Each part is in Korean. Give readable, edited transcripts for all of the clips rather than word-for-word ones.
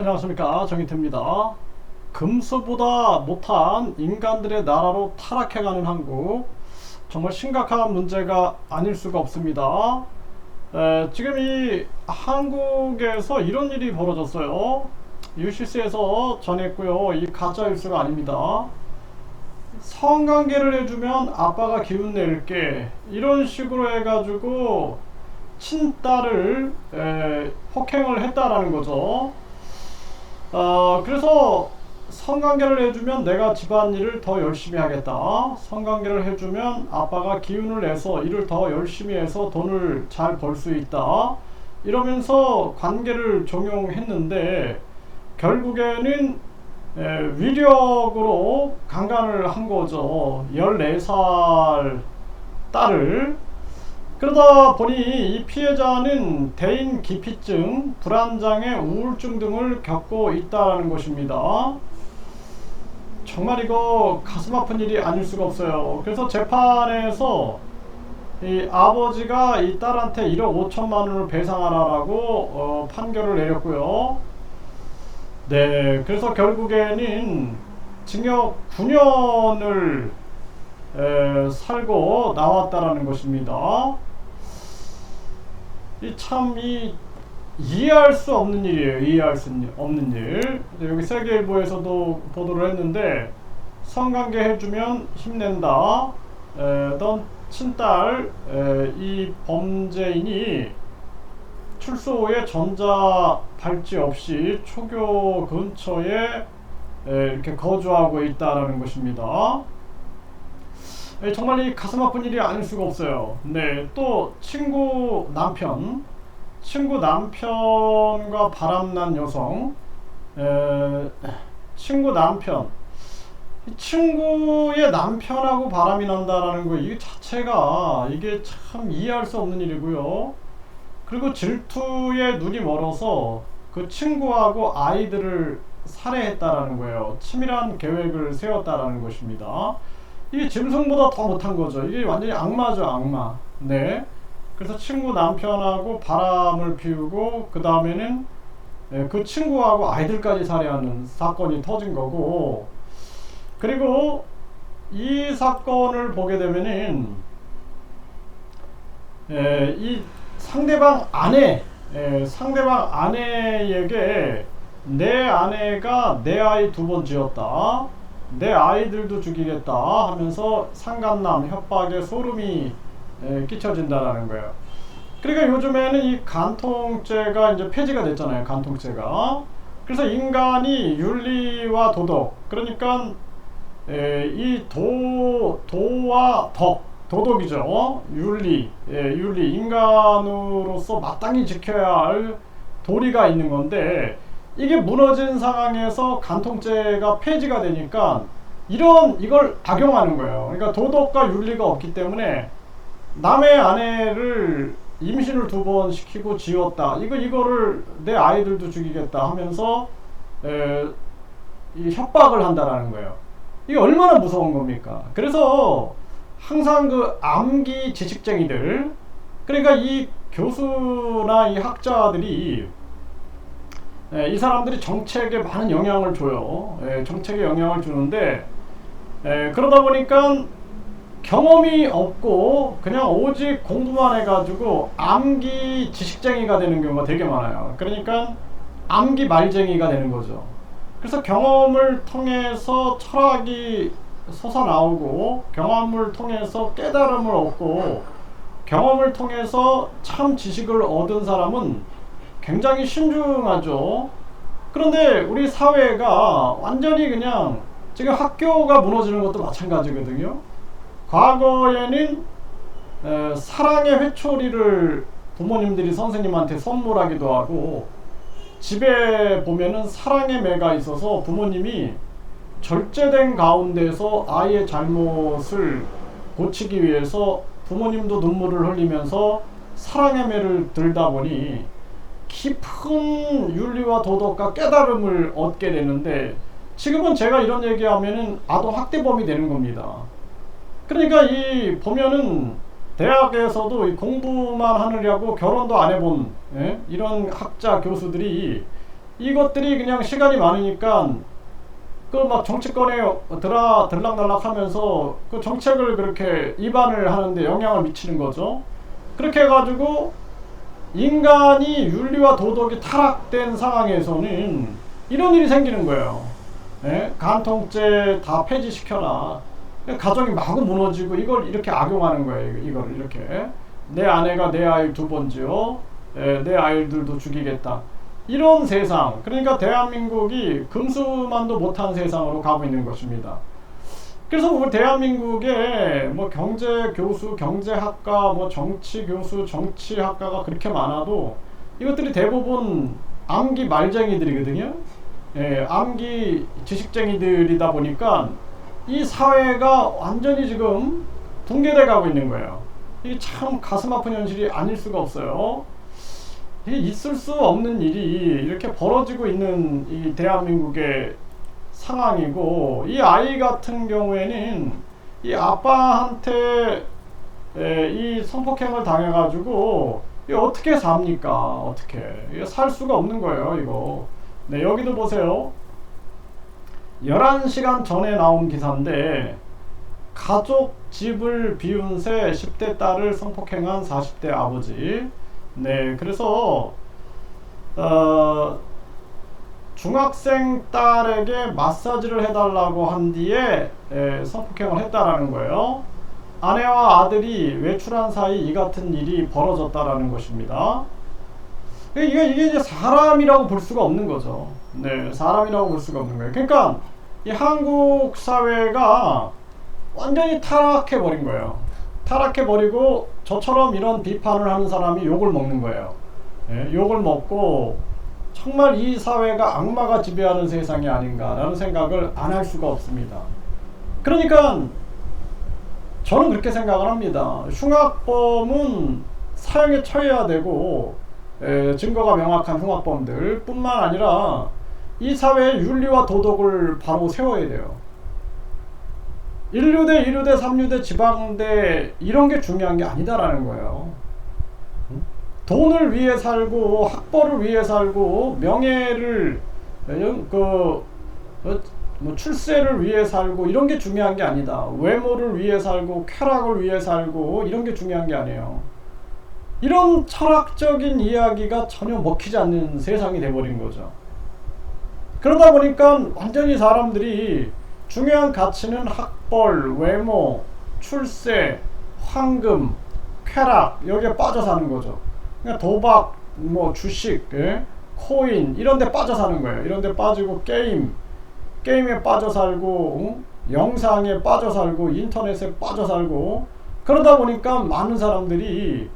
안녕하십니까, 정인태입니다. 금수보다 못한 인간들의 나라로 타락해가는 한국, 정말 심각한 문제가 아닐 수가 없습니다. 지금 이 한국에서 이런 일이 벌어졌어요. UCC에서 전했고요. 이 가짜 뉴스가 아닙니다. 성관계를 해주면 아빠가 기운 낼게, 이런 식으로 해가지고 친딸을 폭행을 했다라는 거죠. 그래서 성관계를 해주면 내가 집안일을 더 열심히 하겠다. 성관계를 해주면 아빠가 기운을 내서 일을 더 열심히 해서 돈을 잘 벌 수 있다. 이러면서 관계를 종용했는데 결국에는 위력으로 강간을 한 거죠. 14살 딸을. 그러다 보니 이 피해자는 대인 기피증, 불안장애, 우울증 등을 겪고 있다는 것입니다. 정말 이거 가슴 아픈 일이 아닐 수가 없어요. 그래서 재판에서 이 아버지가 이 딸한테 1억 5천만 원을 배상하라고 판결을 내렸고요. 네, 그래서 결국에는 징역 9년을 살고 나왔다라는 것입니다. 이 이해할 수 없는 일이에요. 이해할 수 없는 일. 여기 세계일보에서도 보도를 했는데, 성관계 해주면 힘낸다. 넌 친딸, 이 범죄인이 출소 후에 전자 발찌 없이 초교 근처에 이렇게 거주하고 있다라는 것입니다. 정말 이 가슴 아픈 일이 아닐 수가 없어요. 네, 또 친구 남편과 바람난 여성, 친구 남편, 친구의 남편하고 바람이 난다라는 거, 이 자체가 이게 참 이해할 수 없는 일이고요. 그리고 질투에 눈이 멀어서 그 친구하고 아이들을 살해했다라는 거예요. 치밀한 계획을 세웠다라는 것입니다. 이게 짐승보다 더 못한 거죠. 이게 완전히 악마죠, 악마. 네. 그래서 친구 남편하고 바람을 피우고, 그 다음에는 그 친구하고 아이들까지 살해하는 사건이 터진 거고, 그리고 이 사건을 보게 되면은 이 상대방 아내에게 내 아내가 내 아이 2번 지었다, 내 아이들도 죽이겠다 하면서 상간남 협박에 소름이 끼쳐진다라는 거예요. 그러니까 요즘에는 이 간통죄가 이제 폐지가 됐잖아요. 간통죄가. 그래서 인간이 윤리와 도덕, 그러니까 이 도와 도덕이죠. 윤리, 인간으로서 마땅히 지켜야 할 도리가 있는 건데, 이게 무너진 상황에서 간통죄가 폐지가 되니까 이걸 악용하는 거예요. 그러니까 도덕과 윤리가 없기 때문에 남의 아내를 임신을 2번 시키고 지었다, 이거를 내 아이들도 죽이겠다 하면서 이 협박을 한다라는 거예요. 이게 얼마나 무서운 겁니까? 그래서 항상 그 암기 지식쟁이들, 그러니까 이 교수나 이 학자들이 이 사람들이 정책에 많은 영향을 줘요. 정책에 영향을 주는데, 그러다 보니까 경험이 없고 그냥 오직 공부만 해가지고 암기 지식쟁이가 되는 경우가 되게 많아요. 그러니까 암기 말쟁이가 되는 거죠. 그래서 경험을 통해서 철학이 솟아나오고, 경험을 통해서 깨달음을 얻고, 경험을 통해서 참 지식을 얻은 사람은 굉장히 신중하죠. 그런데 우리 사회가 완전히 그냥, 지금 학교가 무너지는 것도 마찬가지거든요. 과거에는 사랑의 회초리를 부모님들이 선생님한테 선물하기도 하고, 집에 보면은 사랑의 매가 있어서 부모님이 절제된 가운데서 아이의 잘못을 고치기 위해서 부모님도 눈물을 흘리면서 사랑의 매를 들다 보니 깊은 윤리와 도덕과 깨달음을 얻게 되는데, 지금은 제가 이런 얘기하면은 아동 학대범이 되는 겁니다. 그러니까 보면은 대학에서도 이 공부만 하느라고 결혼도 안 해본 이런 학자 교수들이 이것들이 그냥 시간이 많으니까 그 막 정치권에 들락날락 하면서 그 정책을 그렇게 입안을 하는데 영향을 미치는 거죠. 그렇게 해가지고 인간이 윤리와 도덕이 타락된 상황에서는 이런 일이 생기는 거예요. 예? 간통죄 다 폐지시켜라. 가정이 마구 무너지고 이걸 이렇게 악용하는 거예요. 이걸 이렇게 내 아내가 내 아이 두 번 지어, 내 아이들도 죽이겠다. 이런 세상, 그러니까 대한민국이 금수만도 못한 세상으로 가고 있는 것입니다. 그래서 뭐 대한민국에 뭐 경제 교수, 경제학과, 뭐 정치 교수, 정치학과가 그렇게 많아도 이것들이 대부분 암기 말쟁이들이거든요. 예, 암기 지식쟁이들이다 보니까 이 사회가 완전히 지금 붕괴돼 가고 있는 거예요. 이게 참 가슴 아픈 현실이 아닐 수가 없어요. 이게 있을 수 없는 일이 이렇게 벌어지고 있는 이 대한민국의 상황이고, 이 아이 같은 경우에는 이 아빠한테 이 성폭행을 당해가지고 이게 어떻게 삽니까? 어떻게 이게 살 수가 없는 거예요, 이거. 네, 여기도 보세요. 11시간 전에 나온 기사인데, 가족 집을 비운 새 10대 딸을 성폭행한 40대 아버지. 네, 그래서 중학생 딸에게 마사지를 해달라고 한 뒤에 성폭행을 했다라는 거예요. 아내와 아들이 외출한 사이 이 같은 일이 벌어졌다라는 것입니다. 이게 이제 사람이라고 볼 수가 없는 거죠. 네, 사람이라고 볼 수가 없는 거예요. 그러니까 이 한국 사회가 완전히 타락해 버린 거예요. 타락해 버리고 저처럼 이런 비판을 하는 사람이 욕을 먹는 거예요. 네, 욕을 먹고 정말 이 사회가 악마가 지배하는 세상이 아닌가라는 생각을 안 할 수가 없습니다. 그러니까 저는 그렇게 생각을 합니다. 흉악범은 사형에 처해야 되고, 증거가 명확한 흉악범들 뿐만 아니라 이 사회의 윤리와 도덕을 바로 세워야 돼요. 1류대, 2류대, 3류대, 지방대 이런 게 중요한 게 아니다라는 거예요. 돈을 위해 살고 학벌을 위해 살고 명예를 뭐 출세를 위해 살고 이런 게 중요한 게 아니다. 외모를 위해 살고 쾌락을 위해 살고 이런 게 중요한 게 아니에요. 이런 철학적인 이야기가 전혀 먹히지 않는 세상이 돼버린 거죠. 그러다 보니까 완전히 사람들이 중요한 가치는 학벌, 외모, 출세, 황금, 쾌락 여기에 빠져 사는 거죠. 그러니까 도박, 뭐 주식, 코인 이런 데 빠져 사는 거예요. 이런 데 빠지고 게임에 빠져 살고, 영상에 빠져 살고, 인터넷에 빠져 살고, 그러다 보니까 많은 사람들이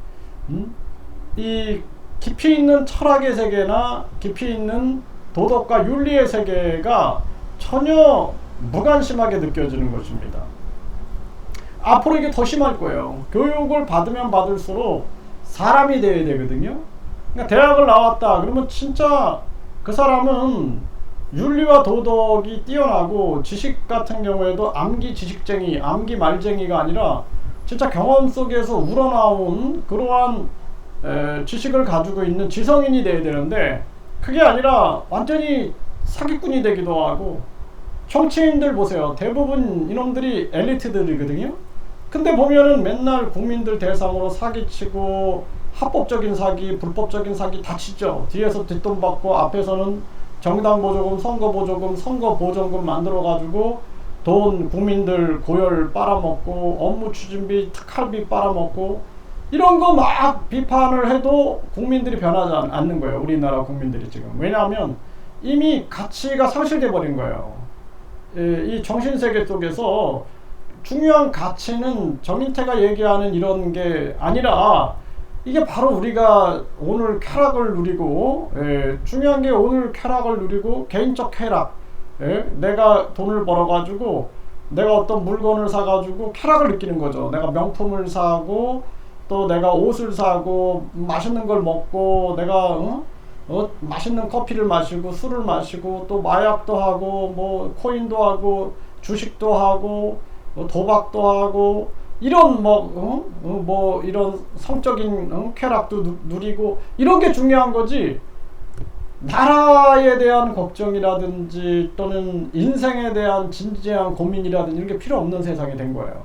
이 깊이 있는 철학의 세계나 깊이 있는 도덕과 윤리의 세계가 전혀 무관심하게 느껴지는 것입니다. 앞으로 이게 더 심할 거예요. 교육을 받으면 받을수록 사람이 돼야 되거든요. 그러니까 대학을 나왔다 그러면 진짜 그 사람은 윤리와 도덕이 뛰어나고, 지식 같은 경우에도 암기 지식쟁이, 암기 말쟁이가 아니라 진짜 경험 속에서 우러나온 그러한 지식을 가지고 있는 지성인이 돼야 되는데, 그게 아니라 완전히 사기꾼이 되기도 하고. 정치인들 보세요. 대부분 이놈들이 엘리트들이거든요. 근데 보면은 맨날 국민들 대상으로 사기치고, 합법적인 사기, 불법적인 사기 다 치죠. 뒤에서 뒷돈 받고 앞에서는 정당 보조금, 선거 보조금, 선거 보전금 만들어가지고 돈 국민들 고열 빨아먹고, 업무 추진비, 특활비 빨아먹고, 이런 거 막 비판을 해도 국민들이 변하지 않는 거예요. 우리나라 국민들이 지금. 왜냐하면 이미 가치가 상실돼 버린 거예요. 이 정신세계 속에서 중요한 가치는 정인태가 얘기하는 이런 게 아니라, 이게 바로 우리가 오늘 쾌락을 누리고, 중요한 게 오늘 쾌락을 누리고, 개인적 쾌락, 내가 돈을 벌어가지고 내가 어떤 물건을 사가지고 쾌락을 느끼는 거죠. 내가 명품을 사고, 또 내가 옷을 사고, 맛있는 걸 먹고, 내가 맛있는 커피를 마시고, 술을 마시고, 또 마약도 하고, 뭐 코인도 하고, 주식도 하고, 도박도 하고, 이런 뭐 이런 성적인 쾌락도 누리고, 이런 게 중요한 거지. 나라에 대한 걱정이라든지 또는 인생에 대한 진지한 고민이라든지 이런 게 필요 없는 세상이 된 거예요.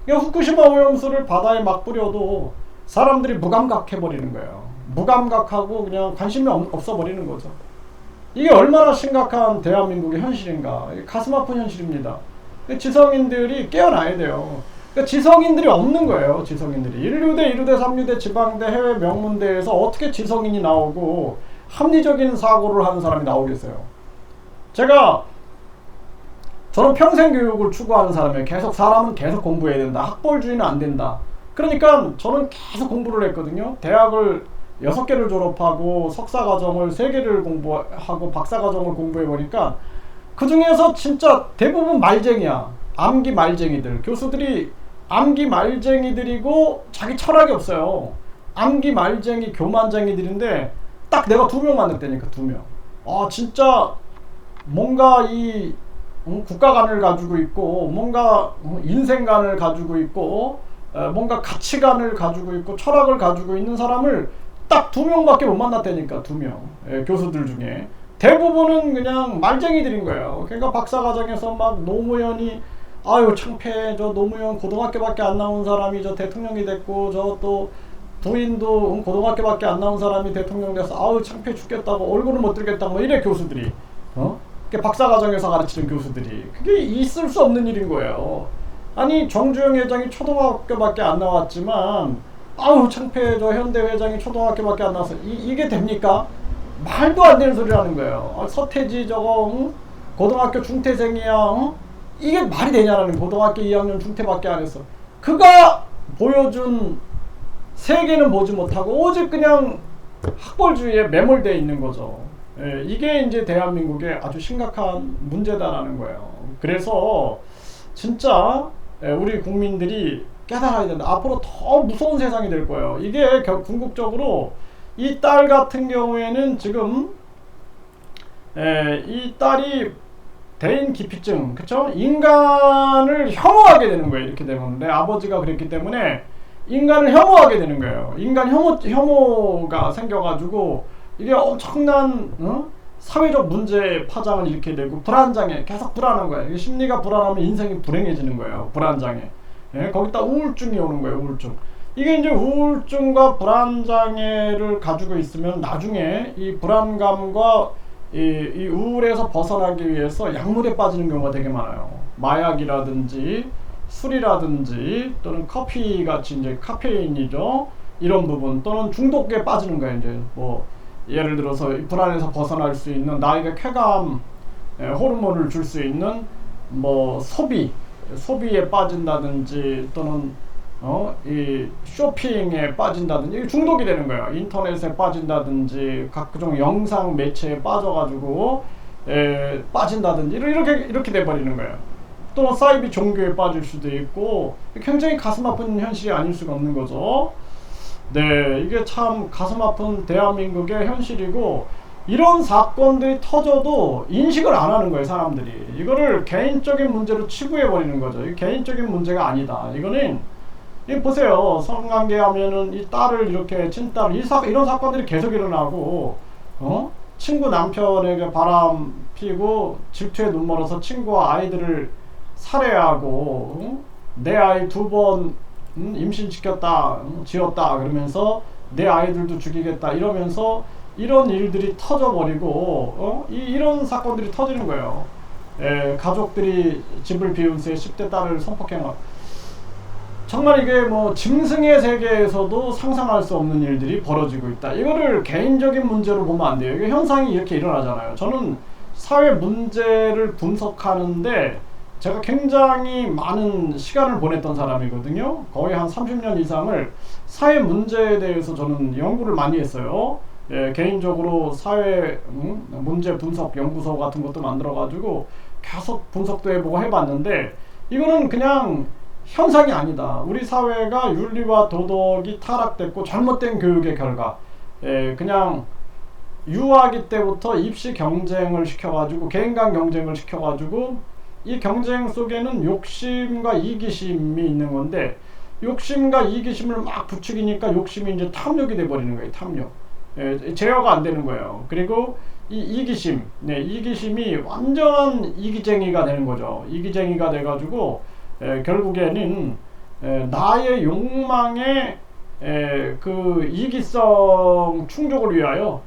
그러니까 후쿠시마 오염수를 바다에 막 뿌려도 사람들이 무감각해버리는 거예요. 무감각하고 그냥 관심이 없어 버리는 거죠. 이게 얼마나 심각한 대한민국의 현실인가. 가슴 아픈 현실입니다. 지성인들이 깨어나야 돼요. 그러니까 지성인들이 없는 거예요. 지성인들이 1류대, 2류대, 3류대, 지방대, 해외 명문대에서 어떻게 지성인이 나오고 합리적인 사고를 하는 사람이 나오겠어요. 저는 평생 교육을 추구하는 사람이에요. 사람은 계속 공부해야 된다. 학벌주의는 안 된다. 그러니까 저는 계속 공부를 했거든요. 대학을 6개를 졸업하고 석사과정을 3개를 공부하고 박사과정을 공부해보니까 그 중에서 진짜 대부분 말쟁이야. 암기 말쟁이들. 교수들이 암기 말쟁이들이고 자기 철학이 없어요. 암기 말쟁이 교만쟁이들인데 딱 내가 2명 만났다니까. 2명. 진짜 뭔가 국가관을 가지고 있고 뭔가 인생관을 가지고 있고 뭔가 가치관을 가지고 있고 철학을 가지고 있는 사람을 딱 2명밖에 못 만났다니까. 2명. 교수들 중에 대부분은 그냥 말쟁이들인 거예요. 그러니까 박사과정에서 막 노무현이 아유 창피해, 저 노무현 고등학교밖에 안 나온 사람이 저 대통령이 됐고, 저 또 부인도 고등학교밖에 안 나온 사람이 대통령 돼서 아유 창피해 죽겠다고, 얼굴을 못 들겠다고 뭐 이래 교수들이. 박사과정에서 가르치는 교수들이. 그게 있을 수 없는 일인 거예요. 아니 정주영 회장이 초등학교밖에 안 나왔지만 아우 창피해, 저 현대 회장이 초등학교밖에 안 나와서 이게 됩니까? 말도 안 되는 소리를 하는 거예요. 서태지 저거 고등학교 중퇴생이야. 이게 말이 되냐라는. 고등학교 2학년 중퇴밖에 안 했어. 그가 보여준 세계는 보지 못하고 오직 그냥 학벌주의에 매몰되어 있는 거죠. 이게 이제 대한민국의 아주 심각한 문제다라는 거예요. 그래서 진짜 우리 국민들이 깨달아야 된다. 앞으로 더 무서운 세상이 될 거예요. 이게 궁극적으로 이 딸 같은 경우에는 지금 이 딸이 대인 기피증, 그쵸? 인간을 혐오하게 되는 거예요. 이렇게 되면 내 아버지가 그랬기 때문에 인간을 혐오하게 되는 거예요. 인간 혐오가 생겨가지고 이게 엄청난 사회적 문제 파장을 일으키게 되고 불안장애, 계속 불안한 거예요. 심리가 불안하면 인생이 불행해지는 거예요. 불안장애. 거기다 우울증이 오는 거예요. 우울증. 이게 이제 우울증과 불안장애를 가지고 있으면 나중에 이 불안감과 이 우울에서 벗어나기 위해서 약물에 빠지는 경우가 되게 많아요. 마약이라든지 술이라든지 또는 커피 같이 이제 카페인이죠. 이런 부분 또는 중독에 빠지는 거예요. 이제 뭐 예를 들어서 불안에서 벗어날 수 있는 나에게 쾌감 호르몬을 줄 수 있는 뭐 소비에 빠진다든지 또는 이 쇼핑에 빠진다든지 이게 중독이 되는 거예요. 인터넷에 빠진다든지 각종 영상 매체에 빠져가지고 빠진다든지 이렇게 돼버리는 거예요. 또는 사이비 종교에 빠질 수도 있고 굉장히 가슴 아픈 현실이 아닐 수가 없는 거죠. 네, 이게 참 가슴 아픈 대한민국의 현실이고 이런 사건들이 터져도 인식을 안 하는 거예요. 사람들이 이거를 개인적인 문제로 치부해 버리는 거죠. 이게 개인적인 문제가 아니다. 이거는 보세요. 성관계 하면은 이 딸을 이렇게 친딸 이런 사건들이 계속 일어나고 친구 남편에게 바람 피고 질투에 눈멀어서 친구와 아이들을 살해하고 내 아이 2번 임신시켰다 지었다 그러면서 내 아이들도 죽이겠다 이러면서 이런 일들이 터져버리고 이런 사건들이 터지는 거예요. 가족들이 집을 비운 새 10대 딸을 성폭행하고 정말 이게 뭐 짐승의 세계에서도 상상할 수 없는 일들이 벌어지고 있다. 이거를 개인적인 문제로 보면 안 돼요. 이게 현상이 이렇게 일어나잖아요. 저는 사회 문제를 분석하는데 제가 굉장히 많은 시간을 보냈던 사람이거든요. 거의 한 30년 이상을 사회 문제에 대해서 저는 연구를 많이 했어요. 개인적으로 사회 문제 분석 연구소 같은 것도 만들어가지고 계속 분석도 해보고 해봤는데 이거는 그냥 현상이 아니다. 우리 사회가 윤리와 도덕이 타락됐고 잘못된 교육의 결과 그냥 유아기 때부터 입시 경쟁을 시켜가지고 개인 간 경쟁을 시켜가지고 이 경쟁 속에는 욕심과 이기심이 있는 건데 욕심과 이기심을 막 부추기니까 욕심이 이제 탐욕이 돼버리는 거예요. 탐욕. 제어가 안 되는 거예요. 그리고 이 이기심, 이기심이 완전한 이기쟁이가 되는 거죠. 이기쟁이가 돼가지고 결국에는 나의 욕망의 그 이기성 충족을 위하여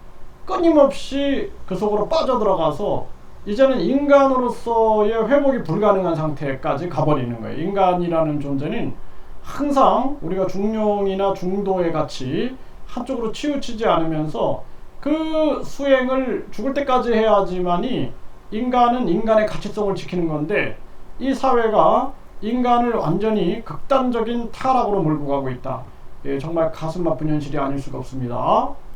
끊임없이 그 속으로 빠져들어가서 이제는 인간으로서의 회복이 불가능한 상태까지 가버리는 거예요. 인간이라는 존재는 항상 우리가 중용이나 중도의 같이 한쪽으로 치우치지 않으면서 그 수행을 죽을 때까지 해야지만이 인간은 인간의 가치성을 지키는 건데, 이 사회가 인간을 완전히 극단적인 타락으로 몰고 가고 있다. 정말 가슴 아픈 현실이 아닐 수가 없습니다.